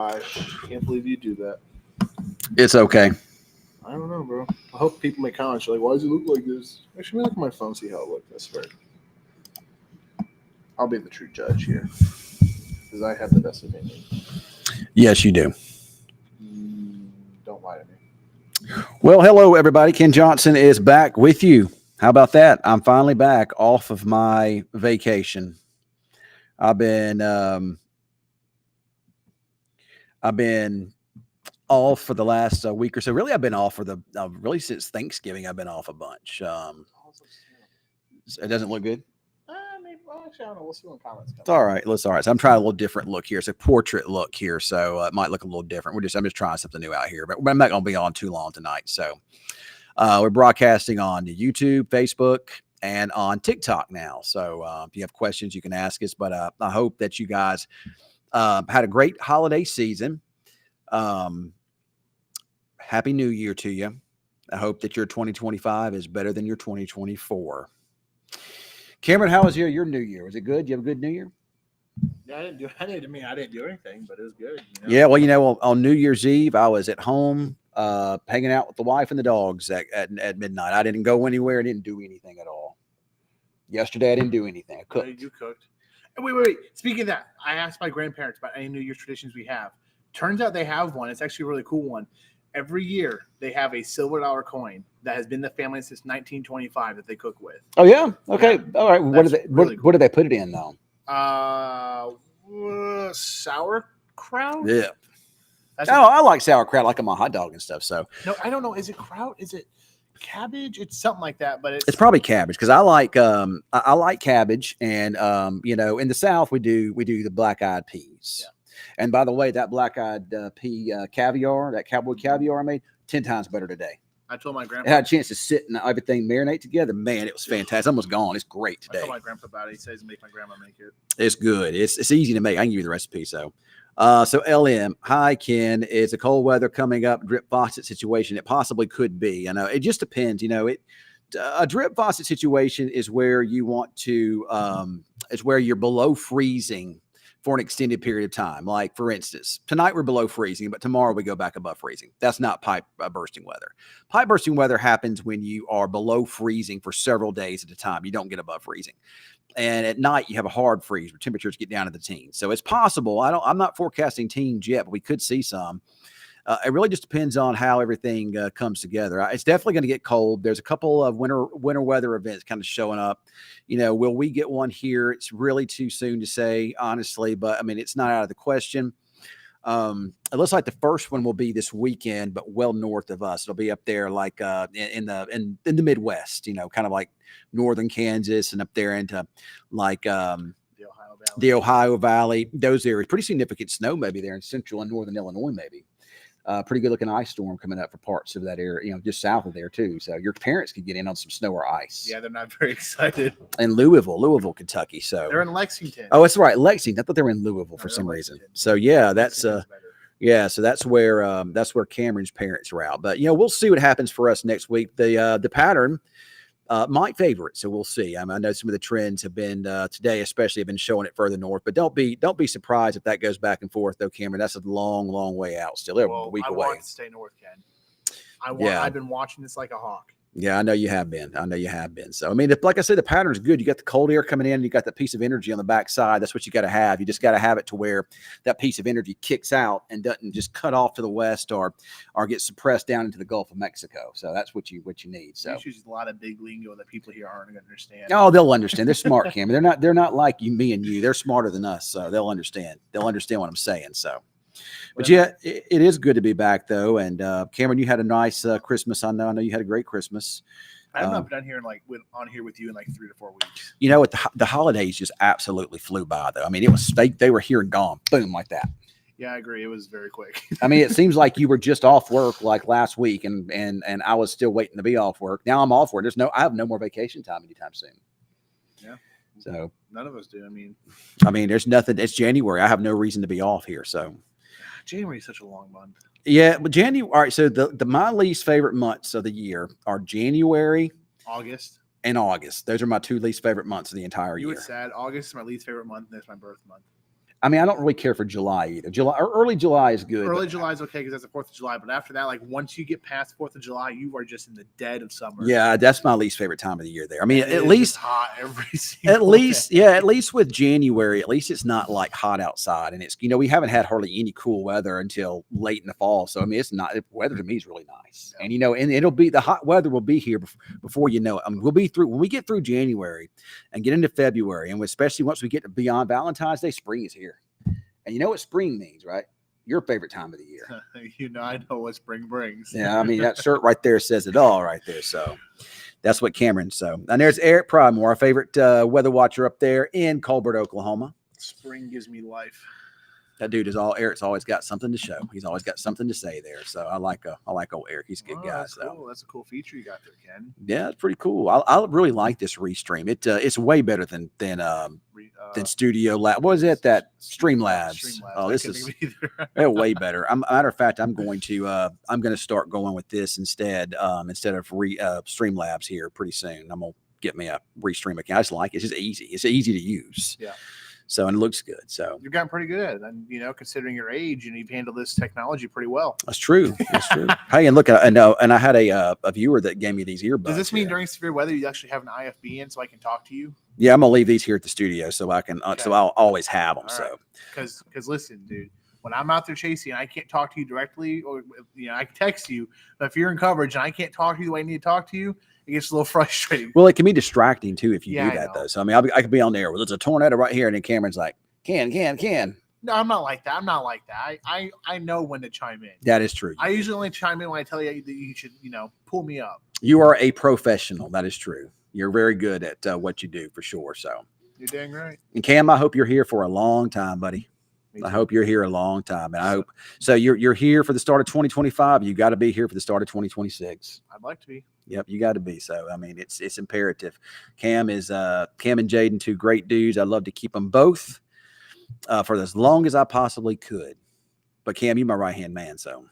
Gosh, can't believe you do that. It's okay. I don't know, bro. I hope people make comments like, "Why does it look like this?" Actually, let me look at my phone, see how it looks. I swear, I'll be the true judge here because I have the best opinion. Yes, you do. Mm, don't lie to me. Well, hello, everybody. Ken Johnson is back with you. How about that? I'm finally back off of my vacation. I've been I've been off for the last week or so. Really, I've been off for the really since Thanksgiving. I've been off a bunch. It doesn't look good. Maybe, well, actually, I don't know. We'll see when comments come. It's all right. It's all right. So I'm trying a little different look here. It's a portrait look here, so it might look a little different. I'm just trying something new out here, but I'm not going to be on too long tonight. So we're broadcasting on YouTube, Facebook, and on TikTok now. So if you have questions, you can ask us. But I hope that you guys had a great holiday season. Happy New Year to you. I hope that your 2025 is better than your 2024. Cameron, how was your New Year? Was it good? You have a good New Year? Yeah, I didn't do anything, but it was good. Yeah, well, on New Year's Eve, I was at home hanging out with the wife and the dogs at midnight. I didn't go anywhere. I didn't do anything at all. Yesterday, I didn't do anything. I cooked. You cooked. Wait. Speaking of that, I asked my grandparents about any New Year's traditions we have. Turns out they have one. It's actually a really cool one. Every year, they have a silver dollar coin that has been the family since 1925 that they cook with. Oh, yeah? Okay. Yeah. All right. What do they really what do they put it in, though? Sauerkraut? Yeah. I like sauerkraut. I like them on hot dog and stuff. So no, I don't know. Is it kraut? Is it cabbage? It's something like that, but it's probably cabbage because I like cabbage, and in the South we do the black-eyed peas. Yeah. And by the way, that black-eyed pea caviar, that cowboy caviar I made, 10 times better today. I told my grandpa. I had a chance to sit and everything marinate together. Man, it was fantastic. It's almost gone. It's great today. I told my grandpa about it. He says make my grandma make it. It's good. It's easy to make. I can give you the recipe. So LM, hi Ken. Is a cold weather coming up drip faucet situation? It possibly could be. I know it just depends. A drip faucet situation is where you want to. It's where you're below freezing for an extended period of time. Like, for instance, tonight we're below freezing, but tomorrow we go back above freezing. That's not pipe bursting weather. Pipe bursting weather happens when you are below freezing for several days at a time. You don't get above freezing. And at night, you have a hard freeze where temperatures get down to the teens. So it's possible. I'm not forecasting teens yet, but we could see some. It really just depends on how everything comes together. It's definitely going to get cold. There's a couple of winter weather events kind of showing up. Will we get one here? It's really too soon to say, honestly, but I mean, it's not out of the question. It looks like the first one will be this weekend, but well north of us. It'll be up there like in the Midwest, kind of like northern Kansas and up there into like the Ohio Valley, those areas. Pretty significant snow maybe there in central and northern Illinois, maybe. Pretty good looking ice storm coming up for parts of that area, just south of there too. So your parents could get in on some snow or ice. Yeah, they're not very excited. In Louisville, Kentucky. So they're in Lexington. Oh, that's right, Lexington. I thought they were in Louisville for some reason. So yeah, that's so that's where Cameron's parents are out. But we'll see what happens for us next week. The pattern might favor it, so we'll see. I know some of the trends have been today, especially, have been showing it further north. But don't be surprised if that goes back and forth, though, Cameron. That's a long, long way out. Still, they're a week away. I want to stay north, Ken. I've been watching this like a hawk. Yeah, I know you have been. So, I mean, like I said, the pattern is good. You got the cold air coming in. You got that piece of energy on the backside. That's what you got to have. You just got to have it to where that piece of energy kicks out and doesn't just cut off to the west or get suppressed down into the Gulf of Mexico. So that's what you need. So you use a lot of big lingo that people here aren't going to understand. Oh, they'll understand. They're smart, Cameron. They're not like me and you. They're smarter than us. So they'll understand. They'll understand what I'm saying. So. But yeah, it is good to be back though. And Cameron, you had a nice Christmas. I know you had a great Christmas. I have not been on here with you in like 3 to 4 weeks. The holidays just absolutely flew by though. I mean, it was they were here and gone, boom, like that. Yeah, I agree. It was very quick. I mean, it seems like you were just off work like last week, and I was still waiting to be off work. Now I'm off work. I have no more vacation time anytime soon. Yeah. So none of us do. I mean, there's nothing. It's January. I have no reason to be off here. So. January is such a long month. Yeah, but January. All right, so my least favorite months of the year are January, August, and August. Those are my two least favorite months of the entire year. You were sad. August is my least favorite month, and it's my birth month. I mean, I don't really care for July either. July or early July is good. Early but- July is okay because that's the 4th of July. But after that, like once you get past 4th of July, you are just in the dead of summer. Yeah, that's my least favorite time of the year there. I mean, And it at is least just hot every single At least, day. yeah, at least with January, at least it's not like hot outside, and it's we haven't had hardly any cool weather until late in the fall. So I mean, it's not weather to me is really nice, Yeah. and and it'll be the hot weather will be here before you know it. I mean, we'll be through when we get through January and get into February, and especially once we get to beyond Valentine's Day, spring is here, and you know what spring means, right? Your favorite time of the year. I know what spring brings. Yeah, I mean that shirt right there says it all, right there. So. That's what Cameron. So, and there's Eric Pridemore, our favorite weather watcher up there in Colbert, Oklahoma. Spring gives me life. That dude is Eric's always got something to show. He's always got something to say there. So I like old Eric. He's a good guy. That's So cool. That's a cool feature you got there, Ken. yeah, it's pretty cool. I really like this restream. It's way better than Studio Lab. What is it? That Streamlabs. Oh, this is way better. Matter of fact, I'm going to start going with this instead of Streamlabs here pretty soon. I'm gonna get me a restream account. I just like it. It's just easy. It's easy to use. Yeah. So, and it looks good. So You've gotten pretty good at it. And, considering your age, and you've handled this technology pretty well. that's true. That's true. Hey, and look, I know, and I had a viewer that gave me these earbuds. Does this mean here. during severe weather you actually have an IFB in so I can talk to you? Yeah, I'm gonna leave these here at the studio so I can. Okay. So I'll always have them. All So right. Because listen, dude, when I'm out there chasing, I can't talk to you directly, or I can text you. But if you're in coverage and I can't talk to you the way I need to talk to you, it gets a little frustrating. well, it can be distracting too if you Yeah, do I that know. though. So I mean, I could be on there. Well, there's a tornado right here, and then Cameron's like, can. No, I'm not like that. I'm not like that. I know when to chime in. That is true. I usually only chime in when I tell you that you should, pull me up. You are a professional. That is true. You're very good at what you do for sure. So, You're dang right. and Cam, I hope you're here for a long time, buddy. Me I too. hope you're here a long time, and I hope so. You're here for the start of 2025. You got to be here for the start of 2026. I'd like to be. Yep, you got to be. So I mean, it's imperative. Cam and Jaden, two great dudes. I love to keep them both for as long as I possibly could. But Cam, you're my right hand man. So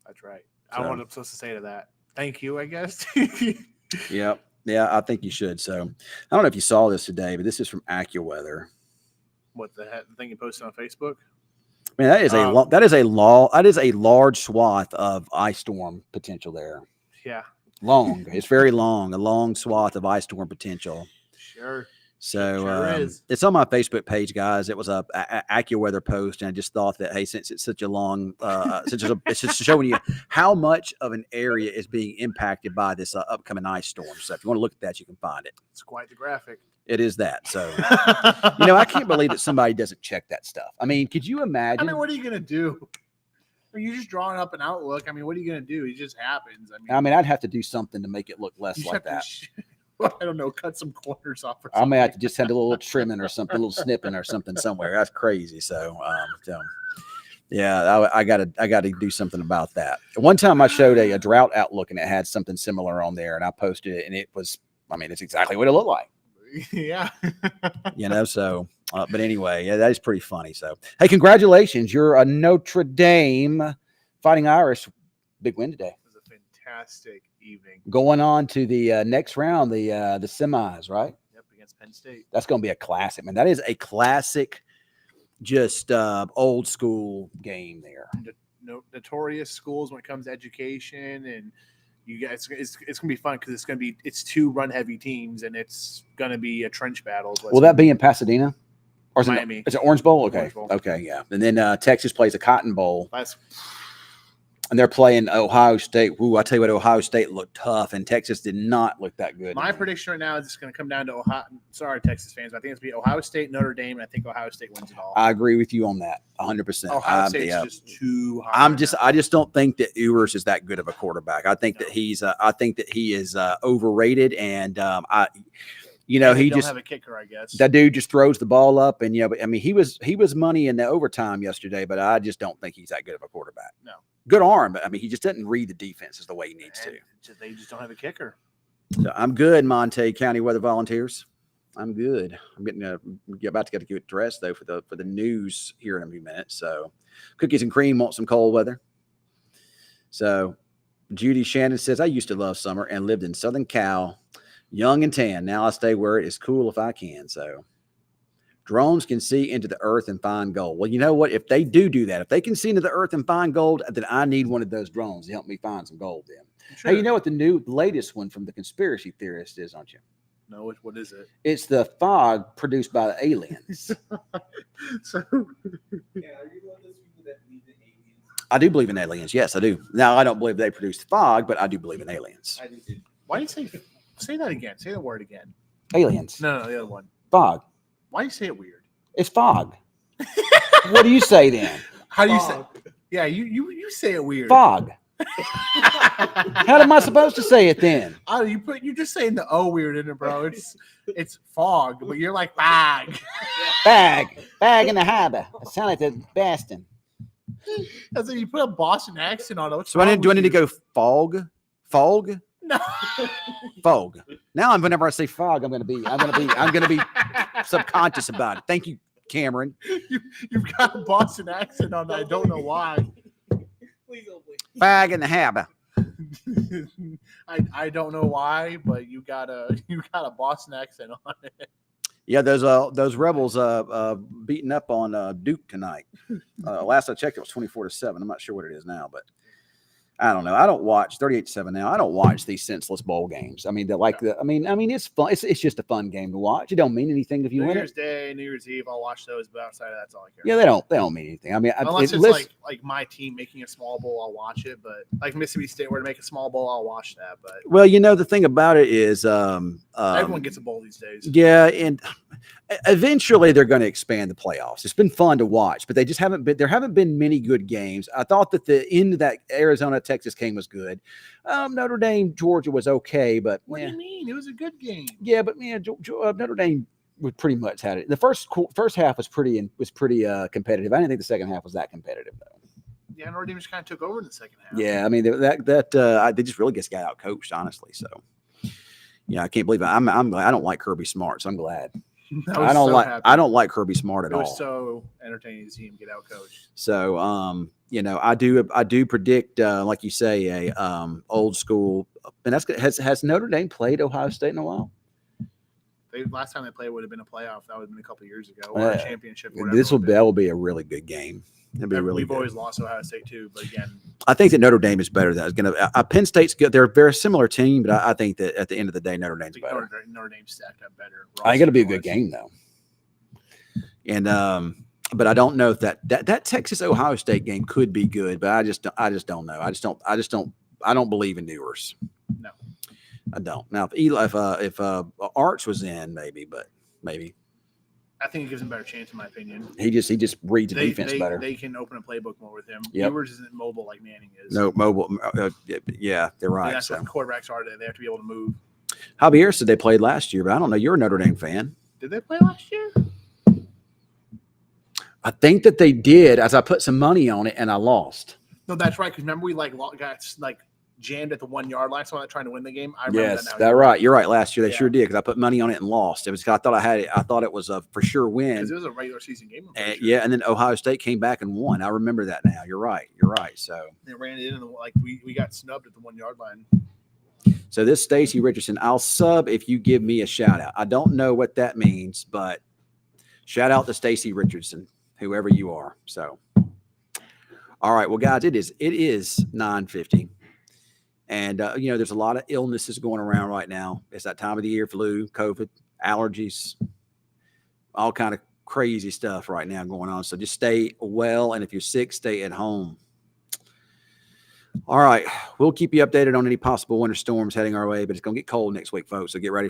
That's right. I don't know what I'm supposed to say to that. Thank you, I guess. yep, yeah, I think you should. So I don't know if you saw this today, but this is from AccuWeather. What the heck? The thing you posted on Facebook? Man, that is that is a large swath of ice storm potential there. Yeah, Long, it's very long, a long swath of ice storm potential. sure. So Sure is. it's on my Facebook page, guys. It was a AccuWeather post, and I just thought that, hey, since it's such a long, it's just showing you how much of an area is being impacted by this upcoming ice storm. So if you want to look at that, you can find it. It's quite the graphic. It is that. So I can't believe that somebody doesn't check that stuff. I mean, could you imagine? I mean, what are you gonna do? Are you just drawing up an outlook? I mean, what are you gonna do? It just happens. I'd have to do something to make it look less you like have that. to I don't know, cut some corners off. Or I may something. have to just send a little trimming or something, a little snipping or something somewhere. That's crazy. So yeah, I gotta do something about that. One time I showed a drought outlook and it had something similar on there, and I posted it, and it was, I mean, it's exactly what it looked like. Yeah. So but anyway, yeah, that is pretty funny. So hey, congratulations, you're a Notre Dame Fighting Irish. Big win today. It was a fantastic evening. Going on to the next round, the semis, right? Yep, against Penn State. That's going to be a classic, man. That is a classic, just old school game there. Notorious schools when it comes to education, and you guys, it's gonna be fun because it's two run heavy teams, and it's gonna be a trench battle. Will that be in Pasadena? Or is Miami. Is it Orange Bowl? Okay. Orange Bowl. Okay, yeah. And then Texas plays a Cotton Bowl, That's and they're playing Ohio State. Ooh, I tell you what, Ohio State looked tough, and Texas did not look that good. my prediction right now. Is it's going to come down to Ohio. Sorry, Texas fans, but I think it's going to be Ohio State, Notre Dame, and I think Ohio State wins it all. I agree with you on that, 100%. Ohio State's just too high. I just don't think that Ewers is that good of a quarterback. I think that he is overrated, and he don't just have a kicker, I guess. that dude just throws the ball up, and but I mean he was money in the overtime yesterday, but I just don't think he's that good of a quarterback. No. Good arm, but I mean he just doesn't read the defenses the way he needs to. They just don't have a kicker. So I'm good, Monte County Weather Volunteers. I'm good. I'm about to get dressed though for the news here in a few minutes. So cookies and cream want some cold weather. So Judy Shannon says, I used to love summer and lived in Southern Cal, young and tan. Now I stay where it is cool if I can. So Drones can see into the earth and find gold. Well, you know what? If they do that, if they can see into the earth and find gold, then I need one of those drones to help me find some gold then. Sure. Hey, you know what the latest one from the conspiracy theorist is, aren't you? No, what is it? It's the fog produced by the aliens. So, Yeah, are you one of those people that believe in aliens? I do believe in aliens. Yes, I do. Now, I don't believe they produce fog, but I do believe in aliens. I do too. why do you say that again? Say the word again. Aliens. No, the other one. Fog. Why do you say it weird? It's fog. What do you say then? How do you say? Fog. Yeah, you say it weird. Fog. How am I supposed to say it then? Oh, you're just saying the O weird in it, bro. It's fog, but you're like bag. Bag in the harbor. It sounds like the Boston. That's like you put a Boston accent on it. What's So do I wrong need to with go fog? Fog? No. Fog. Now whenever I say fog, I'm gonna be subconscious about it. Thank you, Cameron. You've got a Boston accent on. I don't know why. Please don't please. Bag in the harbor. I don't know why, but you got a Boston accent on it. Yeah, those rebels beating up on Duke tonight. Last I checked, it was 24-7. I'm not sure what it is now, but I don't know. I don't watch 38-7 now. I don't watch these senseless bowl games. I mean, it's fun. It's just a fun game to watch. It don't mean anything if you New win Year's it. Day, New Year's Eve, I'll watch those, but outside of that, that's all I care. Yeah, they don't mean anything. I mean, Unless it's like my team making a small bowl, I'll watch it. But like Mississippi State were to make a small bowl, I'll watch that. But well, the thing about it is, everyone gets a bowl these days. yeah, and eventually they're going to expand the playoffs. It's been fun to watch, but there haven't been many good games. I thought that the end of that Arizona Texas game was good. Notre Dame Georgia was okay, but What do you mean? It was a good game. yeah, but man, Notre Dame would pretty much had it. The first half was pretty competitive. I didn't think the second half was that competitive though. Yeah, Notre Dame just kind of took over in the second half. Yeah, I mean they just really got out coached, honestly. So yeah, I can't believe it. I don't like Kirby Smart, so I'm glad. I don't like Kirby Smart at It was all. so entertaining to see him get out coached. So I do predict like you say a old school, and that's good. Has Notre Dame played Ohio State in a while? Last time they played would have been a playoff. That would have been a couple years ago, or a championship. That will be a really good game. It'll be really We've good. always lost Ohio State too, but again, I think that Notre Dame is better. That's going to Penn State's good. They're a very similar team, but I think that at the end of the day, Notre Dame's better. Notre Dame stacked up better. I think it'll be a good game though. And but I don't know if that Texas Ohio State game could be good, but I just don't know. I don't believe in Ewers. No, I don't. Now if Arch was in, maybe. I think it gives him a better chance, in my opinion. He just reads the defense better. They can open a playbook more with him. Yep. Ewers isn't mobile like Manning is. No mobile. Yeah, they're right. And that's So what quarterbacks are today. They have to be able to move. Javier said they played last year, but I don't know. You're a Notre Dame fan. Did they play last year? I think that they did, as I put some money on it and I lost. No, that's right. Because remember we got jammed at the 1 yard line, so I'm not trying to win the game. I remember Yes, that now. that's right. You're right. Last year they Yeah. sure did because I put money on it and lost. It was I thought it was a for sure win. Because it was a regular season game. I'm pretty sure. Yeah, and then Ohio State came back and won. I remember that now. You're right. So They ran it in, and we got snubbed at the 1 yard line. so this Stacy Richardson, I'll sub if you give me a shout out. I don't know what that means, but shout out to Stacy Richardson, whoever you are. So all right, well, guys, it is 9:50. And, there's a lot of illnesses going around right now. It's that time of the year, flu, COVID, allergies, all kind of crazy stuff right now going on. So just stay well. And if you're sick, stay at home. All right. We'll keep you updated on any possible winter storms heading our way, but it's going to get cold next week, folks. So get ready for